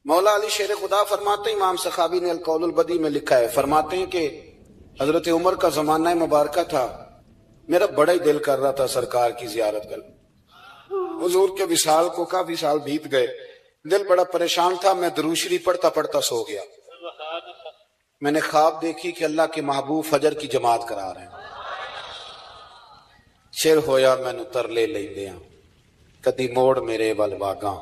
مولا علی شیر خدا فرماتے ہیں، امام سخاوی نے القول البدی میں لکھا ہے، فرماتے ہیں کہ حضرت عمر کا زمانہ مبارکہ تھا، میرا بڑا ہی دل کر رہا تھا سرکار کی زیارت کر، حضور کے وصال کو کافی سال بیت گئے، دل بڑا پریشان تھا، میں درود شریف پڑھتا پڑھتا سو گیا۔ میں نے خواب دیکھی کہ اللہ کے محبوب فجر کی جماعت کرا رہے ہیں، چر ہویا مینوں ترلے لیندیاں کدی موڑ میرے ول واگاں،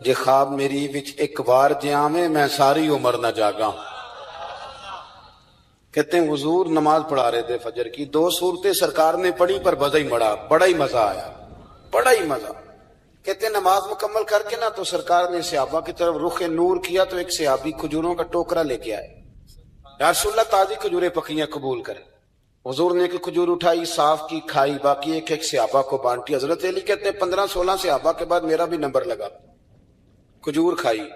جے خواب میری وچ ایک بار جے آویں میں ساری عمر نہ جاگاں۔ کہتے ہیں حضور نماز پڑھا رہے تھے فجر کی، دو صورتیں سرکار نے پڑھی پر بزا ہی مڑا، بڑا ہی مزہ آیا، بڑا ہی مزہ۔ کہتے ہیں نماز مکمل کر کے نا تو سرکار نے صحابہ کی طرف رخ نور کیا تو ایک صحابی کھجوروں کا ٹوکرا لے کے آئے، یا رسول اللہ تازی کھجوریں پکیاں قبول کریں۔ حضور نے ایک کھجور اٹھائی، صاف کی، کھائی، باقی ایک ایک صحابہ کو بانٹی۔ حضرت علی کہتے ہیں 15-16 صحابہ کے بعد میرا بھی نمبر لگا، کھجور کھائی،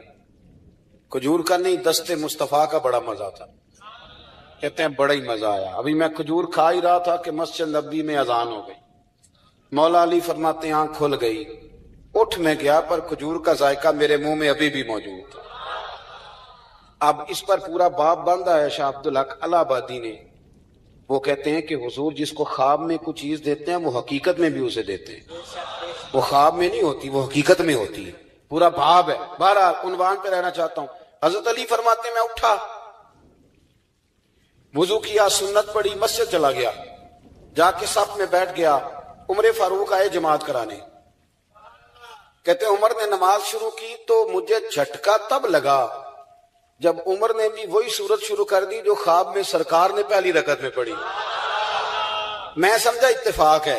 کھجور کا نہیں دست مصطفیٰ کا بڑا مزہ تھا۔ کہتے ہیں بڑا ہی مزہ آیا، ابھی میں کھجور کھا ہی رہا تھا کہ مسجد نبوی میں اذان ہو گئی۔ مولا علی فرماتے ہیں آنکھ کھل گئی، اٹھ میں گیا پر کھجور کا ذائقہ میرے منہ میں ابھی بھی موجود تھا۔ اب اس پر پورا باب باندھا ہے شاہ عبدالحق الہ آبادی نے، وہ کہتے ہیں کہ حضور جس کو خواب میں کچھ چیز دیتے ہیں وہ حقیقت میں بھی اسے دیتے ہیں، وہ خواب میں نہیں ہوتی، وہ حقیقت میں ہوتی ہے، پورا باب ہے۔ بہرحال عنوان پہ رہنا چاہتا ہوں۔ حضرت علی فرماتے ہیں میں اٹھا، وضو کیا، سنت پڑھی، مسجد چلا گیا، جا کے صف میں بیٹھ گیا۔ عمر فاروق آئے جماعت کرانے، کہتے ہیں عمر نے نماز شروع کی تو مجھے جھٹکا تب لگا جب عمر نے بھی وہی صورت شروع کر دی جو خواب میں سرکار نے پہلی رکعت میں پڑھی۔ میں سمجھا اتفاق ہے،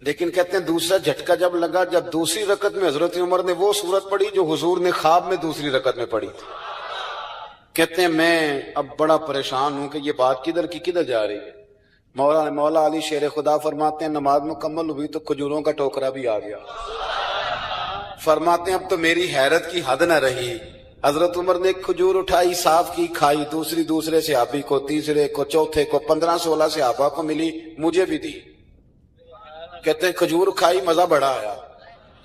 لیکن کہتے ہیں دوسرا جھٹکا جب لگا جب دوسری رکعت میں حضرت عمر نے وہ صورت پڑھی جو حضور نے خواب میں دوسری رکعت میں پڑھی تھی۔ کہتے ہیں میں اب بڑا پریشان ہوں کہ یہ بات کدھر کی کدھر جا رہی ہے۔ مولا علی شیر خدا فرماتے ہیں نماز مکمل ہوئی تو کھجوروں کا ٹوکرا بھی آ گیا۔ فرماتے ہیں اب تو میری حیرت کی حد نہ رہی، حضرت عمر نے ایک کھجور اٹھائی، صاف کی، کھائی، دوسرے صحابی کو، تیسرے کو، چوتھے کو، 15-16 صحابہ کو ملی، مجھے بھی دی۔ کہتے ہیں کھجور کھائی، مزہ بڑا آیا۔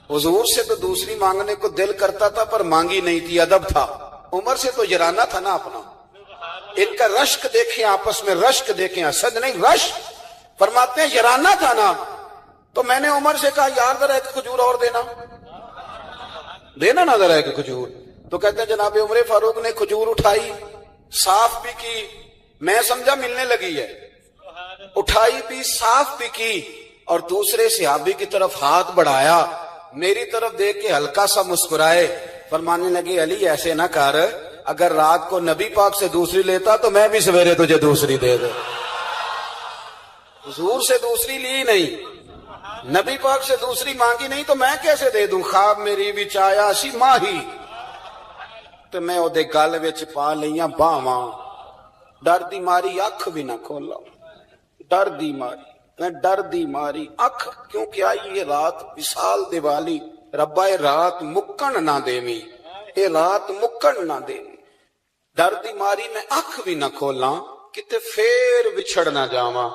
حضور سے تو دوسری مانگنے کو دل کرتا تھا پر مانگی نہیں تھی، ادب تھا۔ عمر سے تو یارانہ تھا نا اپنا، ان کا رشک دیکھیں، آپس میں رشک دیکھیں، حسد نہیں رشک۔ فرماتے ہیں یارانہ تھا نا، تو میں نے عمر سے کہا یار ذرا ایک کھجور اور دینا نا ذرا ایک کھجور۔ تو کہتے ہیں جناب عمر فاروق نے کھجور اٹھائی، صاف بھی کی، میں سمجھا ملنے لگی ہے، اٹھائی بھی، صاف بھی کی، اور دوسرے صحابی کی طرف ہاتھ بڑھایا، میری طرف دیکھ کے ہلکا سا مسکرائے، فرمانے لگے علی ایسے نہ کر، اگر رات کو نبی پاک سے دوسری لیتا تو میں بھی سویرے تجھے دوسری دے دے۔ حضور سے دوسری لی نہیں، نبی پاک سے دوسری مانگی نہیں تو میں کیسے دے دوں؟ خواب میری وچ آیا سی ماہی تو میں اودے گل وچ پا لئیاں باواں، ڈر دی ماری اکھ بھی نہ کھولا، ڈر دی ماری، میں ڈر دی ماری اکھ، کیونکہ آئی یہ رات وصال دیوالی، ربا اے رات مکن نہ دیویں، اے رات مکن نہ دیویں، ڈر دی ماری میں اکھ بھی نہ کھولاں، کتے پھر بچھڑ نہ جاواں۔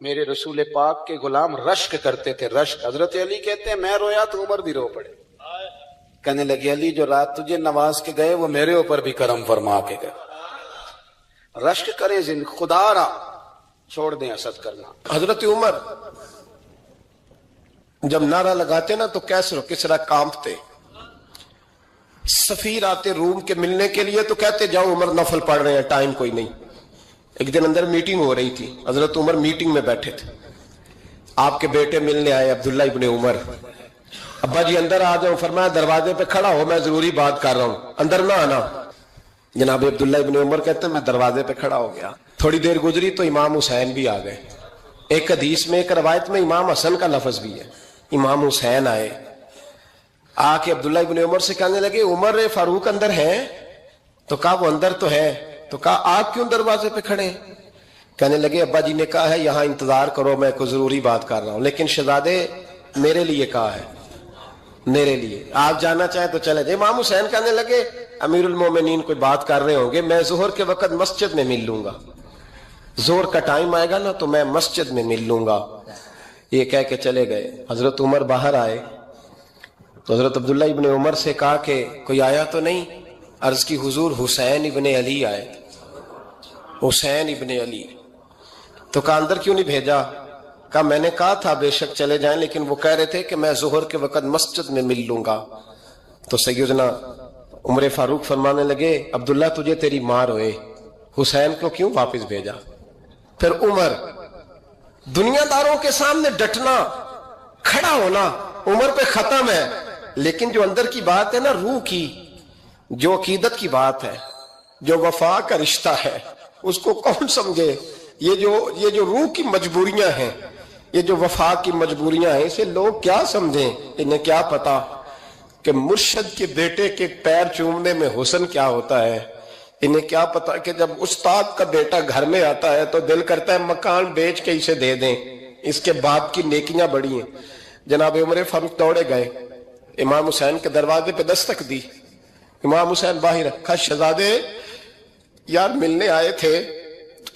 میرے رسول پاک کے غلام رشک کرتے تھے، رشک۔ حضرت علی کہتے ہیں میں رویا تو عمر بھی رو پڑے، کہنے لگے علی جو رات تجھے نواز کے گئے وہ میرے اوپر بھی کرم فرما کے گئے۔ رشک کریں خدا را، چھوڑ دیں حسد کرنا۔ حضرت عمر جب نعرہ لگاتے نا تو کیسر و کسرا کانپتے، سفیر آتے روم کے ملنے کے لیے تو کہتے جاؤ عمر نفل پڑھ رہے ہیں، ٹائم کوئی نہیں۔ ایک دن اندر میٹنگ ہو رہی تھی، حضرت عمر میٹنگ میں بیٹھے تھے، آپ کے بیٹے ملنے آئے عبداللہ ابن عمر، ابا جی اندر آ جاؤ، فرمایا دروازے پہ کھڑا ہو میں ضروری بات کر رہا ہوں، اندر نہ آنا۔ جناب عبداللہ ابن عمر کہتے ہیں میں دروازے پہ کھڑا ہو گیا، تھوڑی دیر گزری تو امام حسین بھی آ گئے، ایک حدیث میں ایک روایت میں امام حسن کا لفظ بھی ہے، امام حسین آئے، آ کے عبداللہ ابن عمر سے کہنے لگے عمر فاروق اندر ہے؟ تو کہا وہ اندر تو ہے، تو کہا آپ کیوں دروازے پہ کھڑے ہیں؟ کہنے لگے ابا جی نے کہا ہے یہاں انتظار کرو، میں کوئی ضروری بات کر رہا ہوں، لیکن شہزادے میرے لیے کہا ہے، میرے لیے آپ جانا چاہیں تو چلے جائیں۔ امام حسین کہنے لگے امیر المومنین کوئی بات کر رہے ہوں گے، میں ظہر کے وقت مسجد میں مل لوں گا، ظہر کا ٹائم آئے گا نا تو میں مسجد میں مل لوں گا۔ یہ کہہ کے چلے گئے۔ حضرت عمر باہر آئے، تو حضرت عبداللہ ابن عمر سے کہا کہ کوئی آیا تو نہیں؟ عرض کی حضور حسین ابن علی آئے، حسین ابن علی۔ تو کہا اندر کیوں نہیں بھیجا؟ کہا میں نے کہا تھا بے شک چلے جائیں، لیکن وہ کہہ رہے تھے کہ میں ظہر کے وقت مسجد میں مل لوں گا۔ تو سیدنا عمر فاروق فرمانے لگے عبداللہ تجھے تیری ماں روئے، حسین کو کیوں واپس بھیجا؟ پھر عمر، دنیا داروں کے سامنے ڈٹنا، کھڑا ہونا عمر پہ ختم ہے، لیکن جو اندر کی بات ہے نا، روح کی، جو عقیدت کی بات ہے، جو وفا کا رشتہ ہے، اس کو کون سمجھے؟ یہ جو روح کی مجبوریاں ہیں، یہ جو وفا کی مجبوریاں ہیں، اسے لوگ کیا سمجھیں؟ انہیں کیا پتا کہ مرشد کے بیٹے کے پیر چومنے میں حسن کیا ہوتا ہے؟ انہیں کیا پتا کہ جب استاد کا بیٹا گھر میں آتا ہے تو دل کرتا ہے مکان بیچ کے اسے دے دیں، اس کے باپ کی نیکیاں بڑی ہیں۔ جناب عمر فاروق دوڑے گئے، امام حسین کے دروازے پہ دستک دی، امام حسین باہر رکھا، شہزادے یار ملنے آئے تھے،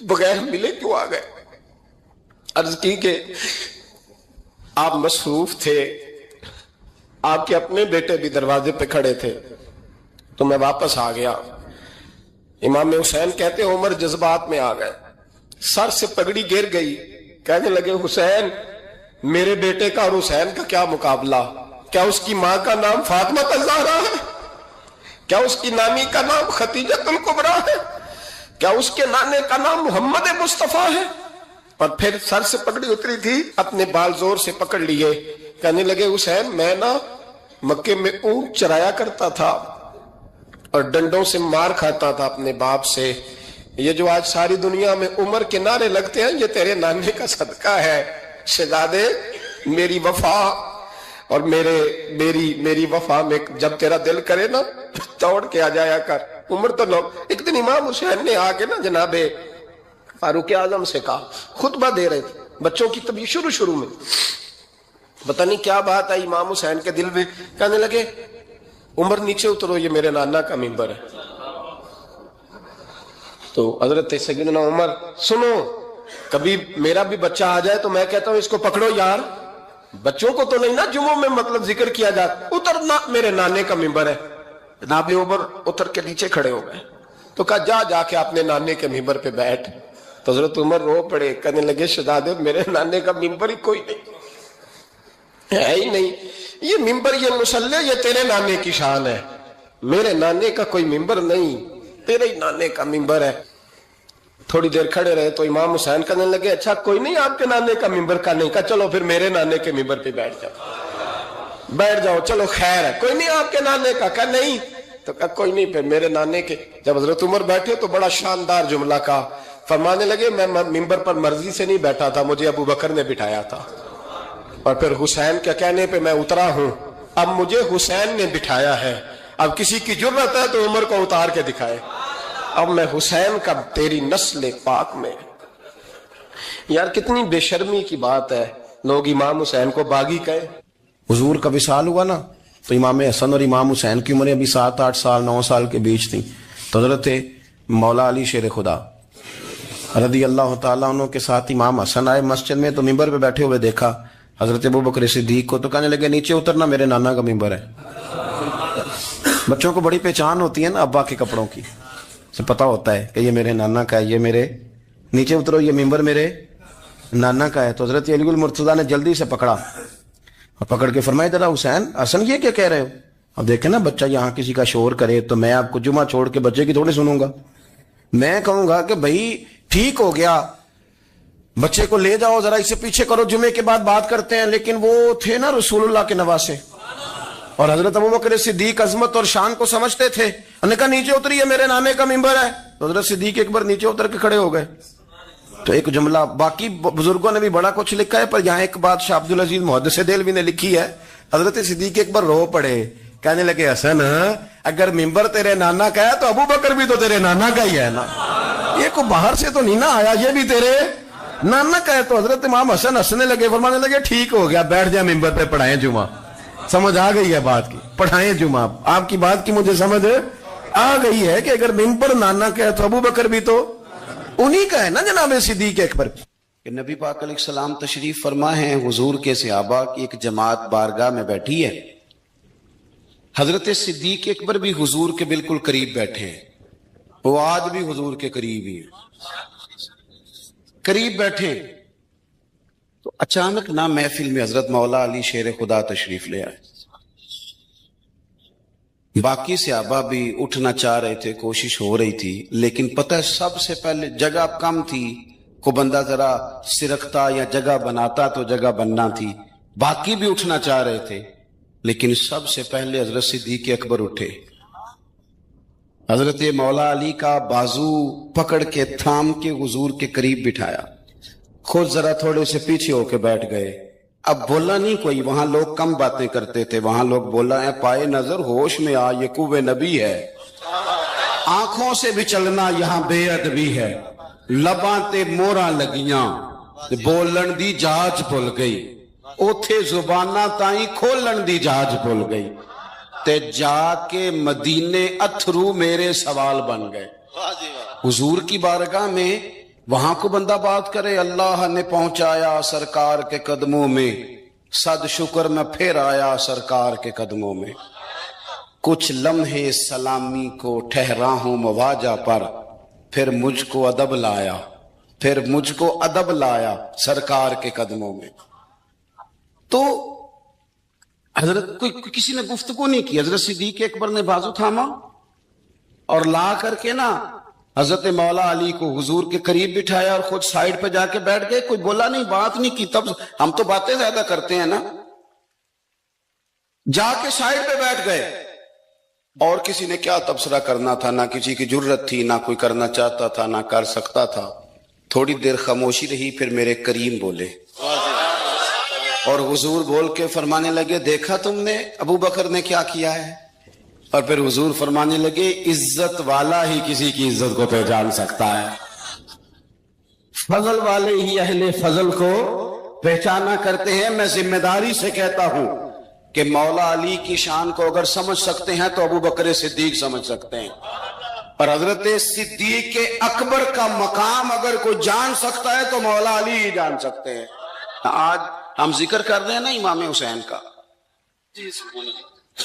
بغیر ملے کیوں آ گئے؟ عرض کی کہ آپ مصروف تھے، آپ کے اپنے بیٹے بھی دروازے پہ کھڑے تھے، تو میں واپس آ گیا۔ امام حسین کہتے ہیں عمر جذبات میں آ گئے، سر سے پگڑی گر گئی، کہنے لگے حسین میرے بیٹے کا اور حسین کا کیا مقابلہ؟ کیا اس کی ماں کا نام فاطمہ الزہرا ہے؟ کیا اس کی نانی کا نام خدیجہ الکبریٰ ہے؟ کیا اس کے نانے کا نام محمد مصطفیٰ ہے؟ اور پھر سر سے پگڑی اتری تھی، اپنے بال زور سے پکڑ لیے، کہنے لگے حسین میں نا مکے میں اونٹ چرایا کرتا تھا اور ڈنڈوں سے مار کھاتا تھا اپنے باپ سے، یہ جو آج ساری دنیا میں عمر کے نعرے لگتے ہیں یہ تیرے نانے کا صدقہ ہے۔ شہزادے میری وفا اور میری وفا میں جب تیرا دل کرے نا توڑ کے آ جایا کر۔ عمر تو لوگ، ایک دن امام حسین نے آ کے نا جناب فاروق اعظم سے کہا، خطبہ دے رہے تھے بچوں کی طبیعت شروع میں، پتہ نہیں کیا بات آئی امام حسین کے دل میں، کہنے لگے عمر نیچے اترو، یہ میرے نانا کا ممبر ہے۔ تو حضرت سیدنا عمر، سنو کبھی میرا بھی بچہ آ جائے تو میں کہتا ہوں اس کو پکڑو یار، بچوں کو تو نہیں نا جمعوں میں مطلب ذکر کیا جاتا، اترنا میرے نانے کا ممبر ہے۔ جناب عمر اتر کے نیچے کھڑے ہو گئے، تو کہا جا کے اپنے نانے کے ممبر پہ بیٹھ۔ تو حضرت عمر رو پڑے، کہنے لگے شہزادے میرے نانے کا ممبر ہی کوئی نہیں ہے ہی نہیں، یہ ممبر یہ مصلی یہ تیرے نانے کی شان ہے، میرے نانے کا کوئی ممبر نہیں، تیرے ہی نانے کا ممبر ہے۔ تھوڑی دیر کھڑے رہے تو امام حسین کہنے لگے اچھا کوئی نہیں آپ کے نانے کا ممبر کا نہیں؟ کہا چلو پھر میرے نانے کے ممبر پہ بیٹھ جاؤ، چلو خیر ہے، کوئی نہیں آپ کے نانے کا؟ کہا نہیں۔ تو کہا کوئی نہیں پھر میرے نانے کے۔ جب حضرت عمر بیٹھے تو بڑا شاندار جملہ کہا، فرمانے لگے میں ممبر پر مرضی سے نہیں بیٹھا تھا، مجھے ابو بکر نے بٹھایا تھا، اور پھر حسین کے کہنے پہ میں اترا ہوں، اب مجھے حسین نے بٹھایا ہے، اب کسی کی جرت ہے تو عمر کو اتار کے دکھائے، اب میں حسین کا تیری نسل پاک میں۔ یار کتنی بے شرمی کی بات ہے، لوگ امام حسین کو باغی کہے۔ حضور کا وصال ہوا نا تو امام حسن اور امام حسین کی عمریں ابھی 7-8 سال 9 سال کے بیچ تھیں، تو حضرت مولا علی شیر خدا رضی اللہ تعالیٰ عنہ کے ساتھ امام حسن آئے مسجد میں، تو ممبر پہ بیٹھے ہوئے دیکھا حضرت ابوبکر صدیق کو، تو کہنے لگے نیچے اترنا میرے نانا کا ممبر ہے۔ بچوں کو بڑی پہچان ہوتی ہے نا ابا کے کپڑوں کی، سے پتہ ہوتا ہے کہ یہ میرے نانا کا ہے، یہ میرے نیچے اترو یہ ممبر میرے نانا کا ہے۔ تو حضرت علی المرتضیٰ نے جلدی سے پکڑا اور پکڑ کے فرمایا ذرا حسین حسن یہ کیا کہہ رہے ہو؟ اب دیکھیں نا بچہ یہاں کسی کا شور کرے تو میں آپ کو جمعہ چھوڑ کے بچے کی تھوڑی سنوں گا، میں کہوں گا کہ بھائی ٹھیک ہو گیا بچے کو لے جاؤ ذرا اسے پیچھے کرو جمعے کے بعد بات کرتے ہیں، لیکن وہ تھے نا رسول اللہ کے نواسے، اور حضرت ابوبکر صدیق عظمت اور شان کو سمجھتے تھے، انہوں نے کہا نیچے اتریے میرے نانے کا ممبر ہے، تو حضرت صدیق ایک بار نیچے اتر کے کھڑے ہو گئے۔ تو ایک جملہ، باقی بزرگوں نے بھی بڑا کچھ لکھا ہے، پر یہاں ایک بات شاہ عبد العزیز محدث دہلوی نے لکھی ہے، حضرت صدیق ایک بار رو پڑے، کہنے لگے حسن اگر ممبر تیرے نانا کا ہے تو ابوبکر بھی تو تیرے نانا کا ہی ہے نا، یہ کو باہر سے تو نہیں نا آیا، یہ بھی تیرے نانا کا ہے۔ تو حضرت امام حسن ہنسنے لگے، فرمانے لگے ٹھیک ہو گیا بیٹھ جائے ممبر پہ پڑھائیں جمعہ، سمجھ آ گئی ہے بات کی، پڑھائیں جمعہ، آپ کی بات کی مجھے سمجھ آ گئی ہے کہ اگر ممبر نانا کا ہے تو ابوبکر بھی تو انہی کا ہے نا جناب صدیق اکبر۔ کہ نبی پاک علیہ السلام تشریف فرما ہیں، حضور کے صحابہ کی ایک جماعت بارگاہ میں بیٹھی ہے، حضرت صدیق اکبر بھی حضور کے بالکل قریب بیٹھے ہیں، وہ آج بھی حضور کے قریب ہی ہیں، قریب بیٹھے ہیں۔ تو اچانک نہ محفل میں حضرت مولا علی شیر خدا تشریف لے آئے۔ باقی صحابہ بھی اٹھنا چاہ رہے تھے، کوشش ہو رہی تھی، لیکن پتہ ہے سب سے پہلے جگہ کم تھی، کو بندہ ذرا سرکتا یا جگہ بناتا تو جگہ بننا تھی، باقی بھی اٹھنا چاہ رہے تھے، لیکن سب سے پہلے حضرت صدیق اکبر اٹھے۔ حضرت مولا علی کا بازو پکڑ کے تھام کے حضور کے قریب بٹھایا، خود ذرا تھوڑے سے پیچھے ہو کے بیٹھ گئے۔ اب بولا نہیں کوئی، وہاں لوگ کم باتیں کرتے تھے، وہاں لوگ بولا ہے پائے نظر ہوش میں آ، یہ کوب نبی ہے، آنکھوں سے بھی چلنا یہاں بے ادبی ہے، لباں تے موراں لگیاں بولن دی جاج بھول گئی، اوتھے زباناں تائیں کھولن دی جاج بھول گئی، تے جا کے مدینے اتھرو میرے سوال بن گئے۔ حضور کی بارگاہ میں وہاں کو بندہ بات کرے، اللہ نے پہنچایا سرکار کے قدموں میں، صد شکر میں پھر آیا سرکار کے قدموں میں، کچھ لمحے سلامی کو ٹھہرا ہوں مواجہ پر، پھر مجھ کو ادب لایا، پھر مجھ کو ادب لایا سرکار کے قدموں میں۔ تو حضرت کسی نے گفتگو نہیں کی، حضرت صدیق اکبر نے بازو تھاما اور لا کر کے نا حضرت مولا علی کو حضور کے قریب بٹھایا اور خود سائیڈ پہ جا کے بیٹھ گئے، کوئی بولا نہیں، بات نہیں کی۔ تب ہم تو باتیں زیادہ کرتے ہیں نا، جا کے سائیڈ پہ بیٹھ گئے، اور کسی نے کیا تبصرہ کرنا تھا، نہ کسی کی جرت تھی، نہ کوئی کرنا چاہتا تھا، نہ کر سکتا تھا۔ تھوڑی دیر خاموشی رہی، پھر میرے کریم بولے اور حضور بول کے فرمانے لگے، دیکھا تم نے ابو بکر نے کیا کیا ہے؟ اور پھر حضور فرمانے لگے، عزت والا ہی کسی کی عزت کو پہچان سکتا ہے، فضل والے ہی اہل فضل کو پہچانا کرتے ہیں۔ میں ذمہ داری سے کہتا ہوں کہ مولا علی کی شان کو اگر سمجھ سکتے ہیں تو ابو بکر صدیق سمجھ سکتے ہیں، اور حضرت صدیق اکبر کا مقام اگر کوئی جان سکتا ہے تو مولا علی ہی جان سکتے ہیں۔ آج ہم ذکر کر رہے ہیں نا امام حسین کا،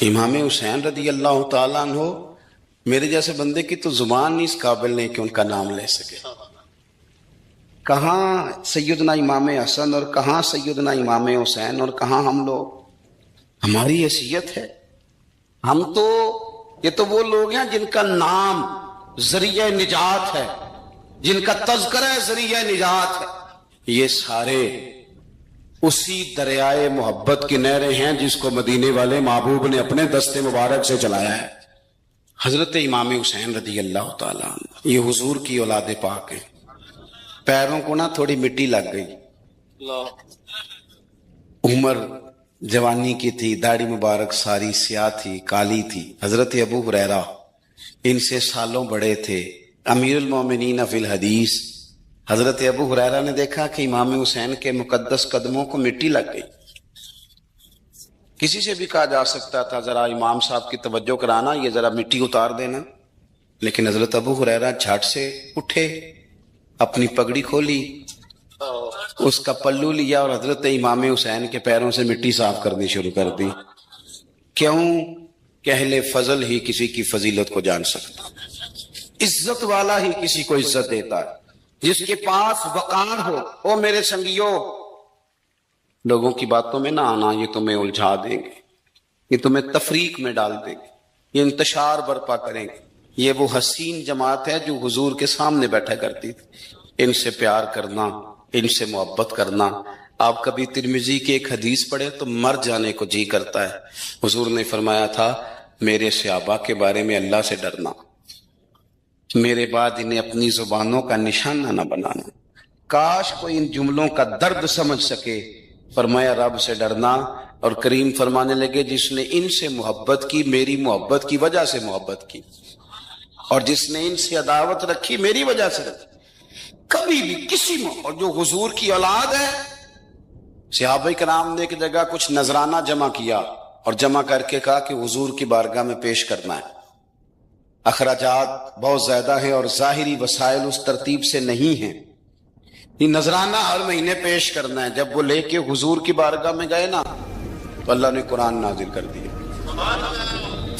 امام حسین رضی اللہ تعالیٰ عنہ، میرے جیسے بندے کی تو زبان نہیں اس قابل نہیں کہ ان کا نام لے سکے۔ کہاں سیدنا امام حسن اور کہاں سیدنا امام حسین اور کہاں ہم لوگ، ہماری حیثیت ہے۔ ہم تو یہ تو وہ لوگ ہیں جن کا نام ذریعہ نجات ہے، جن کا تذکرہ ذریعہ نجات ہے، یہ سارے اسی دریائے محبت کی نہریں ہیں جس کو مدینے والے محبوب نے اپنے دستے مبارک سے چلایا ہے۔ حضرت امام حسین رضی اللہ تعالیٰ عنہ یہ حضور کی اولاد پاک ہیں۔ پیروں کو نا تھوڑی مٹی لگ گئی، عمر جوانی کی تھی، داڑھی مبارک ساری سیاہ تھی، کالی تھی۔ حضرت ابو ہریرہ ان سے سالوں بڑے تھے، امیر المومنین فی الحدیث۔ حضرت ابو ہریرہ نے دیکھا کہ امام حسین کے مقدس قدموں کو مٹی لگ گئی۔ کسی سے بھی کہا جا سکتا تھا ذرا امام صاحب کی توجہ کرانا، یہ ذرا مٹی اتار دینا، لیکن حضرت ابو ہریرہ جھٹ سے اٹھے، اپنی پگڑی کھولی، اس کا پلو لیا اور حضرت امام حسین کے پیروں سے مٹی صاف کرنی شروع کر دی۔ کیوں کہ اہل فضل ہی کسی کی فضیلت کو جان سکتا، عزت والا ہی کسی کو عزت دیتا ہے، جس کے پاس وقار ہو۔ او میرے سنگیو، لوگوں کی باتوں میں نہ آنا، یہ تمہیں الجھا دیں گے، یہ تمہیں تفریق میں ڈال دیں گے، یہ انتشار برپا کریں گے۔ یہ وہ حسین جماعت ہے جو حضور کے سامنے بیٹھا کرتی تھی۔ ان سے پیار کرنا، ان سے محبت کرنا۔ آپ کبھی ترمذی کی ایک حدیث پڑھے تو مر جانے کو جی کرتا ہے۔ حضور نے فرمایا تھا، میرے صحابہ کے بارے میں اللہ سے ڈرنا، میرے بعد انہیں اپنی زبانوں کا نشانہ نہ بنانا۔ کاش کوئی ان جملوں کا درد سمجھ سکے۔ فرمایا رب سے ڈرنا، اور کریم فرمانے لگے جس نے ان سے محبت کی میری محبت کی وجہ سے محبت کی، اور جس نے ان سے عداوت رکھی میری وجہ سے رکھی۔ کبھی بھی کسی میں، اور جو حضور کی اولاد ہے، صحابہ کرام نے ایک جگہ کچھ نذرانہ جمع کیا اور جمع کر کے کہا کہ حضور کی بارگاہ میں پیش کرنا ہے۔ اخراجات بہت زیادہ ہیں اور ظاہری وسائل اس ترتیب سے نہیں ہیں، یہ نذرانہ ہر مہینے پیش کرنا ہے۔ جب وہ لے کے حضور کی بارگاہ میں گئے نا تو اللہ نے قرآن نازل کر دیا۔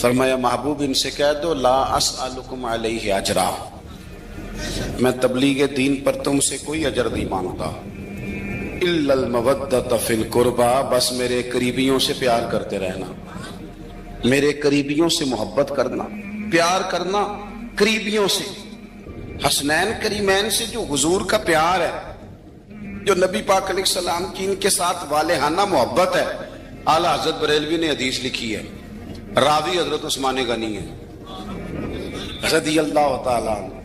فرمایا محبوب ان سے کہہ دو لا اسألکم علیہ اجرا، میں تبلیغ دین پر تم سے کوئی اجر نہیں مانگتا، الا المودۃ فی القربى، بس میرے قریبیوں سے پیار کرتے رہنا، میرے قریبیوں سے محبت کرنا، پیار کرنا قریبیوں سے۔ حسنین کریمین سے جو حضور کا پیار ہے، جو نبی پاک علیہ السلام کی ان کے ساتھ والہانہ محبت ہے، اعلیٰ حضرت بریلوی نے حدیث لکھی ہے، راوی حضرت عثمان غنی ہے رضی اللہ تعالیٰ عنہ۔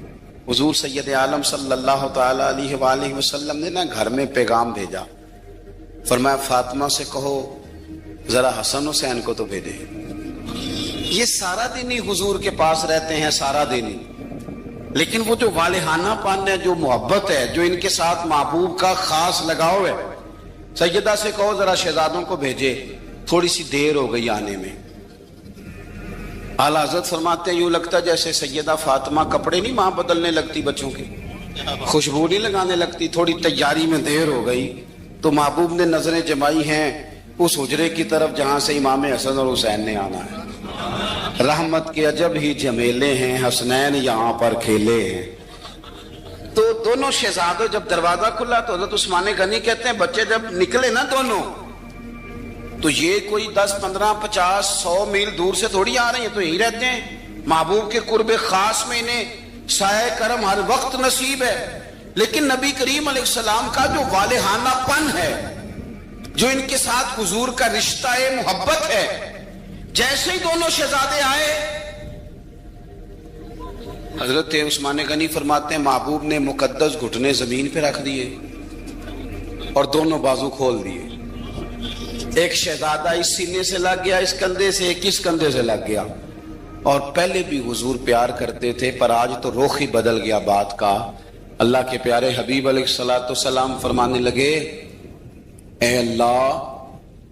حضور سید عالم صلی اللہ تعالیٰ علیہ وآلہ وسلم نے نا گھر میں پیغام بھیجا، فرمایا فاطمہ سے کہو ذرا حسن حسین کو تو بھیجے۔ یہ سارا دن ہی حضور کے پاس رہتے ہیں، سارا دن ہی، لیکن وہ جو والہانہ پن ہے، جو محبت ہے، جو ان کے ساتھ محبوب کا خاص لگاؤ ہے، سیدہ سے کہو ذرا شہزادوں کو بھیجے، تھوڑی سی دیر ہو گئی آنے میں۔ اعلیٰ حضرت فرماتے ہیں یوں لگتا جیسے سیدہ فاطمہ کپڑے نہیں ماں بدلنے لگتی بچوں کے، خوشبو نہیں لگانے لگتی، تھوڑی تیاری میں دیر ہو گئی تو محبوب نے نظریں جمائی ہیں اس حجرے کی طرف جہاں سے امام حسن اور حسین نے آنا ہے۔ رحمت کے عجب ہی جمیلے ہیں، حسنین یہاں پر کھیلے ہیں۔ تو دونوں شہزادوں جب دروازہ کھلا تو حضرت عثمان غنی کہتے ہیں بچے جب نکلے نا دونوں، تو یہ کوئی 10 15 50 100 میل دور سے تھوڑی آ رہے ہیں، تو یہی رہتے ہیں۔ محبوب کے قرب خاص میں انہیں سایہ کرم ہر وقت نصیب ہے، لیکن نبی کریم علیہ السلام کا جو والہانہ پن ہے، جو ان کے ساتھ حضور کا رشتہ محبت ہے، جیسے ہی دونوں شہزادے آئے، حضرت عثمان غنی فرماتے ہیں محبوب نے مقدس گھٹنے زمین پہ رکھ دیے اور دونوں بازو کھول دیے۔ ایک شہزادہ اس سینے سے لگ گیا اس کندھے سے، ایک اس کندھے سے لگ گیا، اور پہلے بھی حضور پیار کرتے تھے پر آج تو رخ ہی بدل گیا بات کا۔ اللہ کے پیارے حبیب علیہ السلام فرمانے لگے اے اللہ،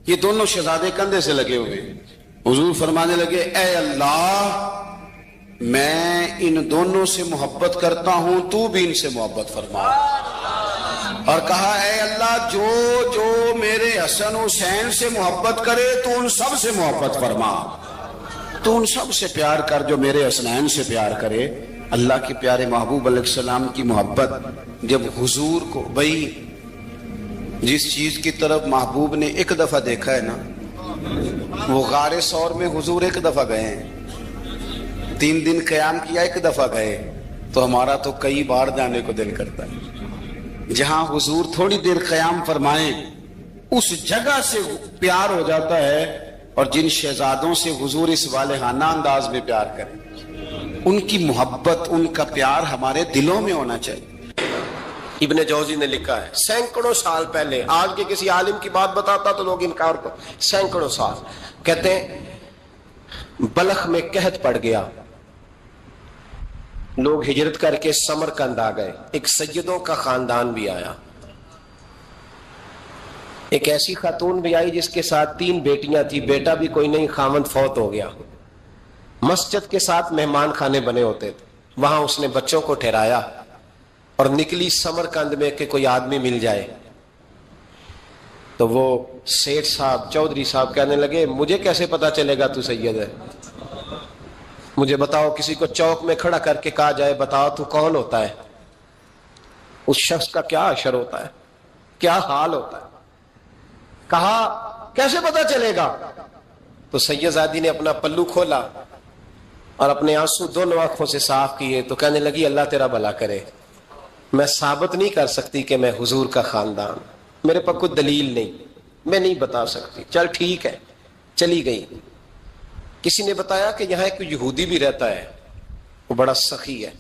یہ دونوں شہزادے کندھے سے لگے ہوئے، حضور فرمانے لگے اے اللہ میں ان دونوں سے محبت کرتا ہوں، تو بھی ان سے محبت فرما۔ اور کہا اے اللہ جو جو میرے حسن حسین سے محبت کرے تو ان سب سے محبت فرما، تو ان سب سے پیار کر جو میرے حسنین سے پیار کرے۔ اللہ کے پیارے محبوب علیہ السلام کی محبت جب حضور کو، بھئی جس چیز کی طرف محبوب نے ایک دفعہ دیکھا ہے نا، وہ غار ثور میں حضور ایک دفعہ گئے ہیں، 3 دن قیام کیا ایک دفعہ گئے، تو ہمارا تو کئی بار جانے کو دل کرتا ہے۔ جہاں حضور تھوڑی دیر قیام فرمائیں اس جگہ سے پیار ہو جاتا ہے، اور جن شہزادوں سے حضور اس والہانہ انداز میں پیار کریں، ان کی محبت، ان کا پیار ہمارے دلوں میں ہونا چاہیے۔ ابن جوزی نے لکھا ہے سینکڑوں سال پہلے، آج کے کسی عالم کی بات بتاتا تو لوگ انکار کرتے، سینکڑوں سال، کہتے ہیں بلخ میں قحط پڑ گیا، لوگ ہجرت کر کے سمرقند آ گئے، ایک سیدوں کا خاندان بھی آیا، ایک ایسی خاتون بھی آئی جس کے ساتھ 3 بیٹیاں تھی، بیٹا بھی کوئی نہیں، خامند فوت ہو گیا۔ مسجد کے ساتھ مہمان خانے بنے ہوتے تھے، وہاں اس نے بچوں کو ٹھہرایا اور نکلی سمرقند میں کہ کوئی آدمی مل جائے۔ تو وہ سیٹھ صاحب، چودھری صاحب کہنے لگے مجھے کیسے پتا چلے گا تو سید ہے، مجھے بتاؤ، کسی کو چوک میں کھڑا کر کے کہا جائے بتاؤ تو کون ہوتا ہے، اس شخص کا کیا اشر ہوتا ہے، کیا حال ہوتا ہے، کہا کیسے پتا چلے گا؟ تو سید زادی نے اپنا پلو کھولا اور اپنے آنسو دونوں آنکھوں سے صاف کیے، تو کہنے لگی اللہ تیرا بھلا کرے، میں ثابت نہیں کر سکتی کہ میں حضور کا خاندان، میرے پاس کوئی دلیل نہیں، میں نہیں بتا سکتی، چل ٹھیک ہے، چلی گئی۔ کسی نے بتایا کہ یہاں ایک یہودی بھی رہتا ہے، وہ بڑا سخی ہے،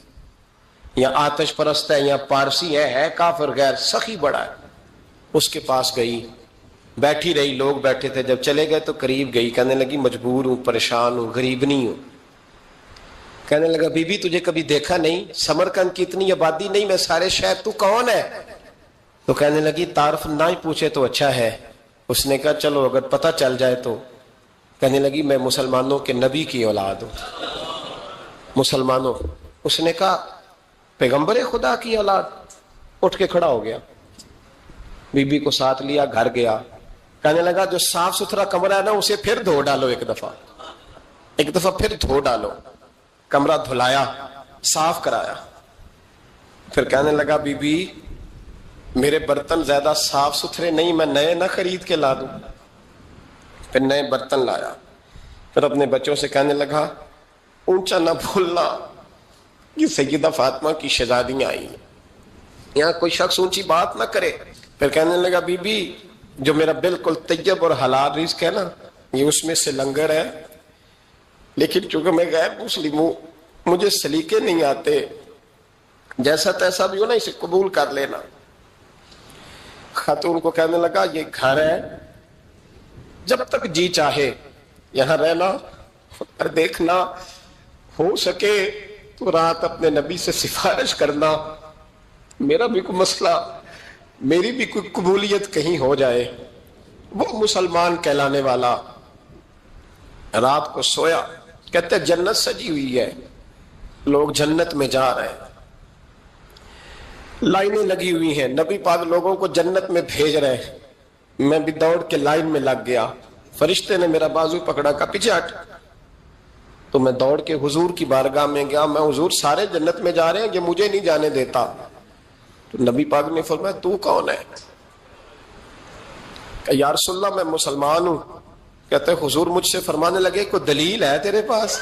یا آتش پرست ہے، یا پارسی ہے کافر غیر، سخی بڑا ہے۔ اس کے پاس گئی، بیٹھی رہی، لوگ بیٹھے تھے، جب چلے گئے تو قریب گئی، کہنے لگی مجبور ہوں، پریشان ہوں، غریب نہیں ہوں۔ کہنے لگا بی بی تجھے کبھی دیکھا نہیں، سمرقند کی اتنی آبادی نہیں، میں سارے شہر، تو کون ہے؟ تو کہنے لگی تعارف نہ ہی پوچھے تو اچھا ہے۔ اس نے کہا چلو اگر پتہ چل جائے تو۔ کہنے لگی میں مسلمانوں کے نبی کی اولاد ہوں، مسلمانوں۔ اس نے کہا پیغمبر خدا کی اولاد؟ اٹھ کے کھڑا ہو گیا، بی بی کو ساتھ لیا، گھر گیا، کہنے لگا جو صاف ستھرا کمرہ ہے نا اسے پھر دھو ڈالو ایک دفعہ، ایک دفعہ پھر دھو ڈالو. کمرہ دھلایا, صاف کرایا. پھر کہنے لگا بی بی میرے برتن زیادہ صاف ستھرے نہیں, میں نئے نہ خرید کے لا دوں. پھر نئے برتن لایا. پھر اپنے بچوں سے کہنے لگا اونچا نہ بھولنا, یہ سیدہ فاطمہ کی شہزادیاں آئی ہیں, یہاں کوئی شخص اونچی بات نہ کرے. پھر کہنے لگا بی بی جو میرا بالکل طیب اور حلال رزق ہے نا, یہ اس میں سے لنگر ہے, لیکن چونکہ میں غیر مسلم ہوں, مجھے سلیقے نہیں آتے, جیسا تیسا بھی ہو نا اسے قبول کر لینا. خاتون کو کہنے لگا یہ گھر ہے, جب تک جی چاہے یہاں رہنا, اور دیکھنا ہو سکے تو رات اپنے نبی سے سفارش کرنا, میرا بھی کوئی مسئلہ, میری بھی کوئی قبولیت کہیں ہو جائے. وہ مسلمان کہلانے والا رات کو سویا. کہتے جنت سجی ہوئی ہے, لوگ جنت میں جا رہے ہیں, لائنیں لگی ہوئی ہیں, نبی پاک لوگوں کو جنت میں بھیج رہے ہیں. میں بھی دوڑ کے لائن میں لگ گیا. فرشتے نے میرا بازو پکڑا, کا پیچھے ہٹ. تو میں دوڑ کے حضور کی بارگاہ میں گیا. میں حضور سارے جنت میں جا رہے ہیں, یہ مجھے نہیں جانے دیتا. تو نبی پاک نے فرمایا تو کون ہے؟ کہ یا رسول اللہ میں مسلمان ہوں. کہتے حضور مجھ سے فرمانے لگے کوئی دلیل ہے تیرے پاس؟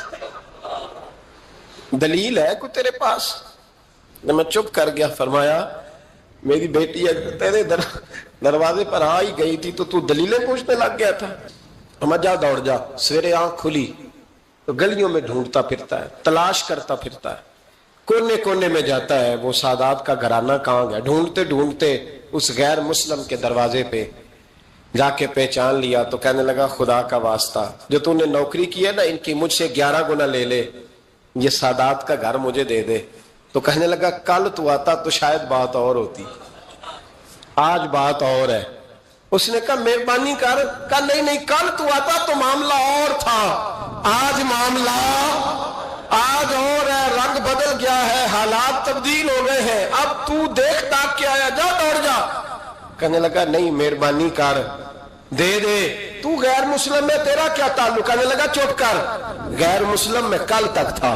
دلیل ہے کوئی تیرے پاس؟ میں چپ کر گیا. فرمایا میری بیٹی تیرے دروازے پر آ ہی گئی تھی تو دلیلیں پوچھنے لگ گیا تھا. میں جا دوڑ جا. سویرے آنکھ کھلی تو گلیوں میں ڈھونڈتا پھرتا ہے, تلاش کرتا پھرتا ہے, کونے کونے میں جاتا ہے وہ سادات کا گھرانہ کہاں گیا. ڈھونڈتے ڈھونڈتے اس غیر مسلم کے دروازے پہ جا کے پہچان لیا. تو کہنے لگا خدا کا واسطہ جو تو نے نوکری کی ہے نا ان کی مجھ سے 11 گنا لے لے, یہ سادات کا گھر مجھے دے دے. تو کہنے لگا کل تو آتا تو شاید بات اور ہوتی, آج بات اور ہے. اس نے کہا مہربانی کر. کہا نہیں کل تو آتا تو معاملہ اور تھا, آج معاملہ آج اور ہے, رنگ بدل گیا ہے, حالات تبدیل ہو گئے ہیں, اب تو دیکھ تاک کے آیا, جا دوڑ جا. کہنے لگا نہیں مہربانی کر دے دے, تو غیر مسلم میں تیرا کیا تعلق؟ کہنے لگا چپ کر, غیر مسلم میں کل تک تھا,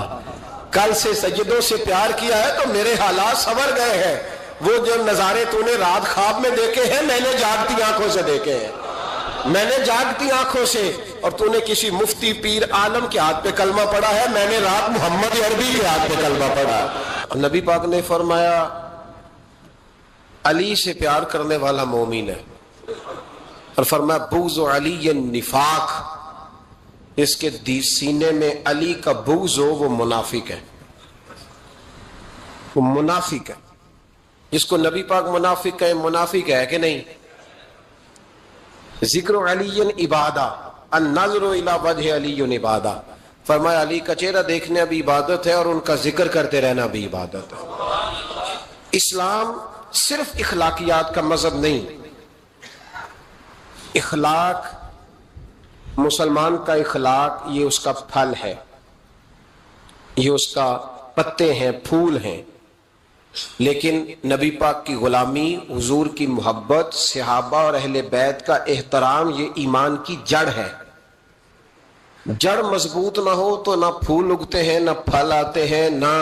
کل سے سجدوں سے پیار کیا ہے تو میرے حالات سنور گئے ہیں. وہ جو نظارے تو نے رات خواب میں دیکھے ہیں میں نے جاگتی آنکھوں سے دیکھے ہیں, میں نے جاگتی آنکھوں سے. اور تو نے کسی مفتی پیر عالم کے ہاتھ پہ کلمہ پڑھا ہے, میں نے رات محمد عربی کے ہاتھ پہ کلمہ پڑھا. نبی پاک نے فرمایا علی سے پیار کرنے والا مومن ہے, اور فرمایا بغض علی نفاق, اس کے سینے میں علی کا بغض ہو وہ منافق ہے, وہ منافق ہے. جس کو نبی پاک منافق ہے, منافق ہے کہ نہیں؟ ذکر علی عبادہ, النظر الی وجہ علی عبادہ. فرمایا علی کا چہرہ دیکھنا بھی عبادت ہے اور ان کا ذکر کرتے رہنا بھی عبادت ہے. اسلام صرف اخلاقیات کا مذہب نہیں, اخلاق مسلمان کا اخلاق یہ اس کا پھل ہے, یہ اس کا پتے ہیں, پھول ہیں. لیکن نبی پاک کی غلامی, حضور کی محبت, صحابہ اور اہل بیت کا احترام یہ ایمان کی جڑ ہے. جڑ مضبوط نہ ہو تو نہ پھول اگتے ہیں, نہ پھل آتے ہیں, نہ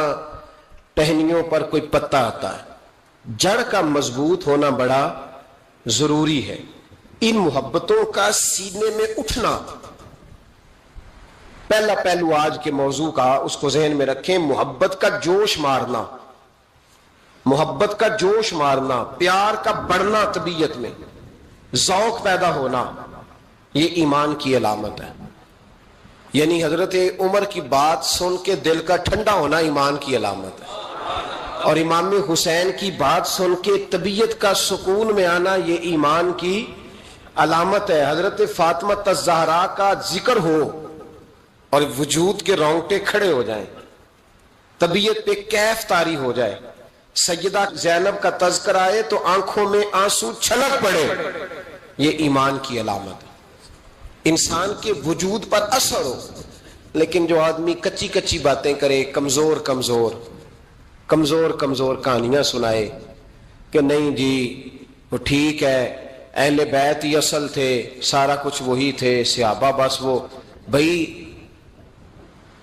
ٹہنیوں پر کوئی پتا آتا ہے. جڑ کا مضبوط ہونا بڑا ضروری ہے. ان محبتوں کا سینے میں اٹھنا پہلا پہلو آج کے موضوع کا, اس کو ذہن میں رکھیں. محبت کا جوش مارنا, محبت کا جوش مارنا, پیار کا بڑھنا, طبیعت میں ذوق پیدا ہونا, یہ ایمان کی علامت ہے. یعنی حضرت عمر کی بات سن کے دل کا ٹھنڈا ہونا ایمان کی علامت ہے, اور امام حسین کی بات سن کے طبیعت کا سکون میں آنا یہ ایمان کی علامت ہے. حضرت فاطمہ الزہرا کا ذکر ہو اور وجود کے رونگٹے کھڑے ہو جائیں, طبیعت پہ کیف طاری ہو جائے, سیدہ زینب کا تذکر آئے تو آنکھوں میں آنسو چھلک پڑے, یہ ایمان کی علامت ہے. انسان کے وجود پر اثر ہو. لیکن جو آدمی کچی کچی باتیں کرے, کمزور کمزور کمزور کمزور کہانیاں سنائے کہ نہیں جی وہ ٹھیک ہے, اہل بیت ہی اصل تھے, سارا کچھ وہی تھے, صحابہ بس وہ, بھائی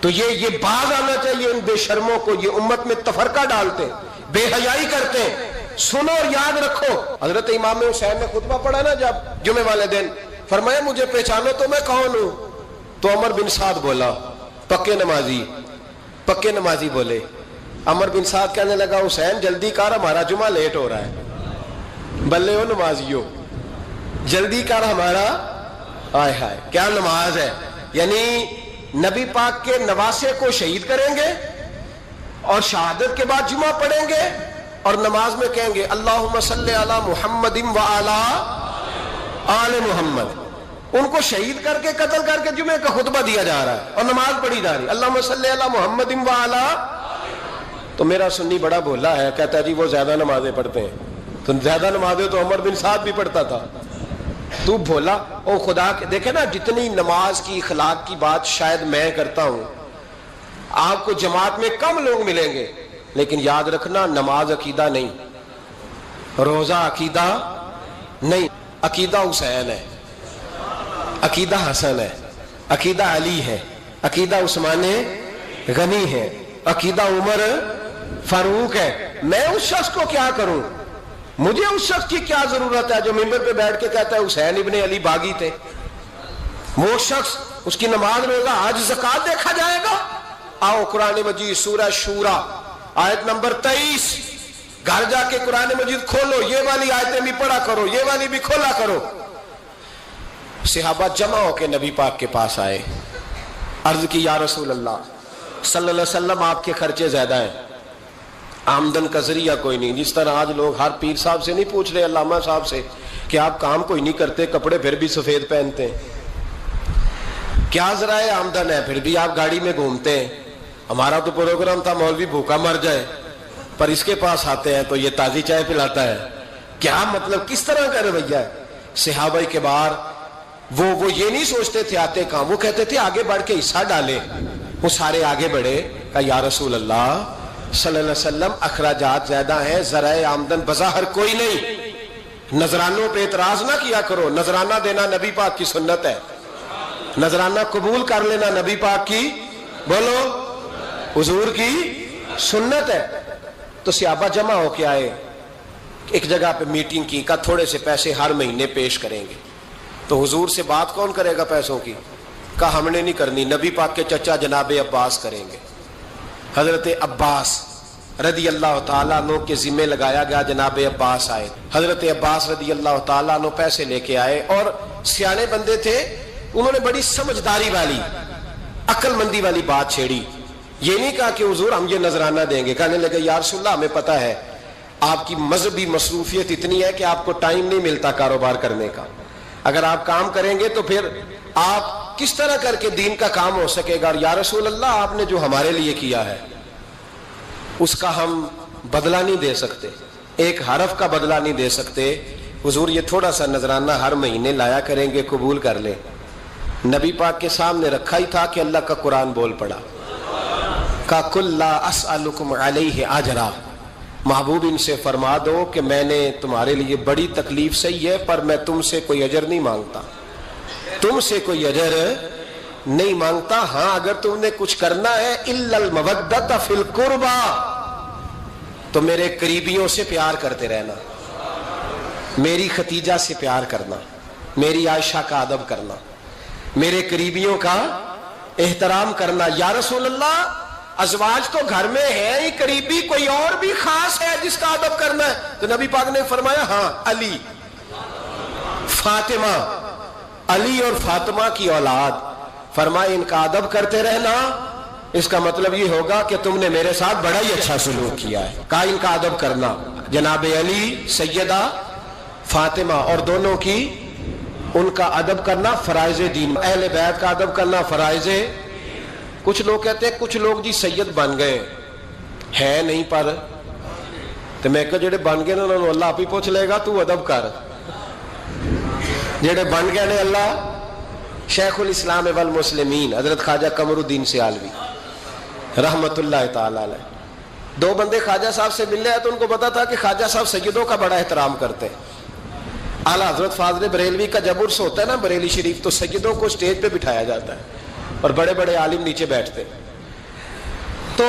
تو یہ باز آنا چاہیے ان بے شرموں کو، یہ امت میں تفرقہ ڈالتے، بے حیائی کرتے ہیں۔ سنو اور یاد رکھو، حضرت امام حسین نے خطبہ پڑھا نا جب جمعے والے دن، فرمایا مجھے پہچانو تو میں کون ہوں؟ تو عمر بن سعد بولا، پکے نمازی بولے۔ عمر بن سعد کہنے لگا حسین جلدی کر، ہمارا جمعہ لیٹ ہو رہا ہے۔ بلے ہو نمازیو، جلدی کر ہمارا، آئے ہائے کیا نماز ہے! یعنی نبی پاک کے نواسے کو شہید کریں گے اور شہادت کے بعد جمعہ پڑھیں گے اور نماز میں کہیں گے اللہم صلی علی محمد و علی آل محمد۔ ان کو شہید کر کے قتل کر کے جمعے کا خطبہ دیا جا رہا ہے اور نماز پڑھی جا رہی ہے اللہم صلی علی محمد و علی۔ تو میرا سنی بڑا بھولا ہے، کہتا ہے جی وہ زیادہ نمازیں پڑھتے ہیں۔ تو زیادہ نمازیں تو عمر بن سعد بھی پڑھتا تھا، تو بھولا۔ او خدا کے دیکھیں نا، جتنی نماز کی اخلاق کی بات شاید میں کرتا ہوں، آپ کو جماعت میں کم لوگ ملیں گے، لیکن یاد رکھنا نماز عقیدہ نہیں، روزہ عقیدہ نہیں، عقیدہ حسین ہے، عقیدہ حسن ہے، عقیدہ علی ہے، عقیدہ عثمان غنی ہے، عقیدہ عمر فاروق ہے۔ میں اس شخص کو کیا کروں؟ مجھے اس شخص کی کیا ضرورت ہے جو ممبر پہ بیٹھ کے کہتا ہے حسین ابن علی باغی تھے؟ وہ شخص، اس کی نماز روزہ حج زکات دیکھا جائے گا؟ آؤ قرآن مجید سورہ شورا آیت نمبر 23، گھر جا کے قرآن مجید کھولو، یہ والی آیتیں بھی پڑھا کرو، یہ والی بھی کھولا کرو۔ صحابہ جمع ہو کے نبی پاک کے پاس آئے، عرض کی یا رسول اللہ صلی اللہ علیہ وسلم آپ کے خرچے زیادہ ہیں، آمدن کا ذریعہ کوئی نہیں۔ جس طرح آج لوگ ہر پیر صاحب سے نہیں پوچھ رہے، علامہ صاحب سے، کہ آپ کام کوئی نہیں کرتے، کپڑے پھر بھی سفید پہنتے ہیں، کیا ذرائع آمدن ہے، پھر بھی آپ گاڑی میں گھومتے ہیں۔ ہمارا تو پروگرام تھا مولوی بھوکا مر جائے، پر اس کے پاس آتے ہیں تو یہ تازی چائے پلاتا ہے۔ کیا مطلب، کس طرح کا رویہ ہے؟ صحابہ کے بار وہ یہ نہیں سوچتے تھے آتے کام، وہ کہتے تھے آگے بڑھ کے حصہ ڈالیں۔ وہ سارے آگے بڑھے، کہا یا رسول اللہ صلی اللہ علیہ وسلم اخراجات زیادہ ہیں، ذرائع آمدن بظاہر کوئی نہیں، نذرانوں پہ اعتراض نہ کیا کرو، نذرانہ دینا نبی پاک کی سنت ہے، نذرانہ قبول کر لینا نبی پاک کی، بولو، حضور کی سنت ہے۔ تو صحابہ جمع ہو کے آئے، ایک جگہ پہ میٹنگ کی، کہا تھوڑے سے پیسے ہر مہینے پیش کریں گے۔ تو حضور سے بات کون کرے گا پیسوں کی؟ کہا ہم نے نہیں کرنی، نبی پاک کے چچا جناب عباس کریں گے۔ حضرت عباس رضی اللہ تعالیٰ عنہ کے ذمہ لگایا گیا، جناب عباس آئے، حضرت عباس رضی اللہ تعالیٰ عنہ پیسے لے کے آئے، اور سیانے بندے تھے، انہوں نے بڑی سمجھداری والی، عقل مندی والی بات چھیڑی۔ یہ نہیں کہا کہ حضور ہم یہ نذرانہ دیں گے، کہنے لگے یا رسول اللہ ہمیں پتہ ہے آپ کی مذہبی مصروفیت اتنی ہے کہ آپ کو ٹائم نہیں ملتا کاروبار کرنے کا، اگر آپ کام کریں گے تو پھر آپ کس طرح کر کے دین کا کام ہو سکے گا، اور یا رسول اللہ آپ نے جو ہمارے لیے کیا ہے اس کا ہم بدلہ نہیں دے سکتے، ایک حرف کا بدلہ نہیں دے سکتے، حضور یہ تھوڑا سا نذرانہ ہر مہینے لایا کریں گے، قبول کر لیں۔ نبی پاک کے سامنے رکھا ہی تھا کہ اللہ کا قرآن بول پڑا، کا کل لا اسألکم علیہ اجرا، محبوب ان سے فرما دو کہ میں نے تمہارے لیے بڑی تکلیف سہی ہے، پر میں تم سے کوئی اجر نہیں مانگتا، تم سے کوئی اجر نہیں مانگتا، ہاں اگر تم نے کچھ کرنا ہے الا المودۃ فی القربى، تو میرے قریبیوں سے پیار کرتے رہنا، میری ختیجہ سے پیار کرنا، میری عائشہ کا ادب کرنا، میرے قریبیوں کا احترام کرنا۔ یا رسول اللہ ازواج تو گھر میں ہے ہی، قریبی کوئی اور بھی خاص ہے جس کا ادب کرنا ہے؟ تو نبی پاک نے فرمایا ہاں علی، فاطمہ، علی اور فاطمہ کی اولاد، فرمائے ان کا ادب کرتے رہنا، اس کا مطلب یہ ہوگا کہ تم نے میرے ساتھ بڑا ہی اچھا سلوک کیا ہے۔ کہا ان کا ادب کرنا، جناب علی، سیدہ فاطمہ، اور دونوں کی ان کا ادب کرنا فرائض دین، اہل بیت کا ادب کرنا فرائض۔ کچھ لوگ کہتے ہیں کچھ لوگ جی سید بن گئے ہے نہیں، پر تو میں کہ جڑے بن گئے نا انہوں نے اللہ آپ ہی پوچھ لے گا، تو ادب کر، جڑے بن گئے نے اللہ۔ شیخ الاسلام والمسلمین حضرت خواجہ قمر الدین سیالوی رحمت اللہ تعالی علیہ، دو بندے خواجہ صاحب سے ملنے آئے تو ان کو پتا تھا کہ خواجہ صاحب سیدوں کا بڑا احترام کرتے ہیں۔ اعلیٰ حضرت فاضل بریلوی کا جب عرس ہوتا ہے نا بریلی شریف، تو سیدوں کو سٹیج پہ بٹھایا جاتا ہے اور بڑے بڑے عالم نیچے بیٹھتے ہیں۔ تو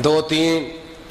2-3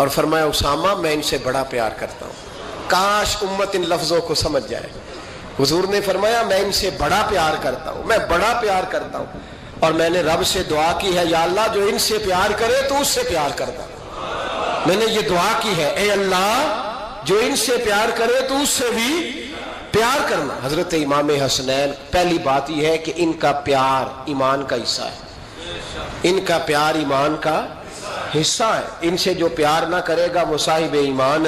اور فرمایا اسامہ میں ان سے بڑا پیار کرتا ہوں. کاش امت ان لفظوں کو سمجھ جائے. حضور نے فرمایا میں ان سے بڑا پیار کرتا ہوں, میں بڑا پیار کرتا ہوں, اور میں نے رب سے دعا کی ہے یا اللہ جو ان سے پیار کرے تو اس سے پیار کرتا. میں نے یہ دعا کی ہے اے اللہ جو ان سے پیار کرے تو اس سے بھی پیار کرنا. حضرت امام حسنین, پہلی بات یہ ہے کہ ان کا پیار ایمان کا حصہ ہے. ان کا پیار ایمان کا حصہ ہے. ان سے جو پیار نہ کرے گا وہ صاحب ایمان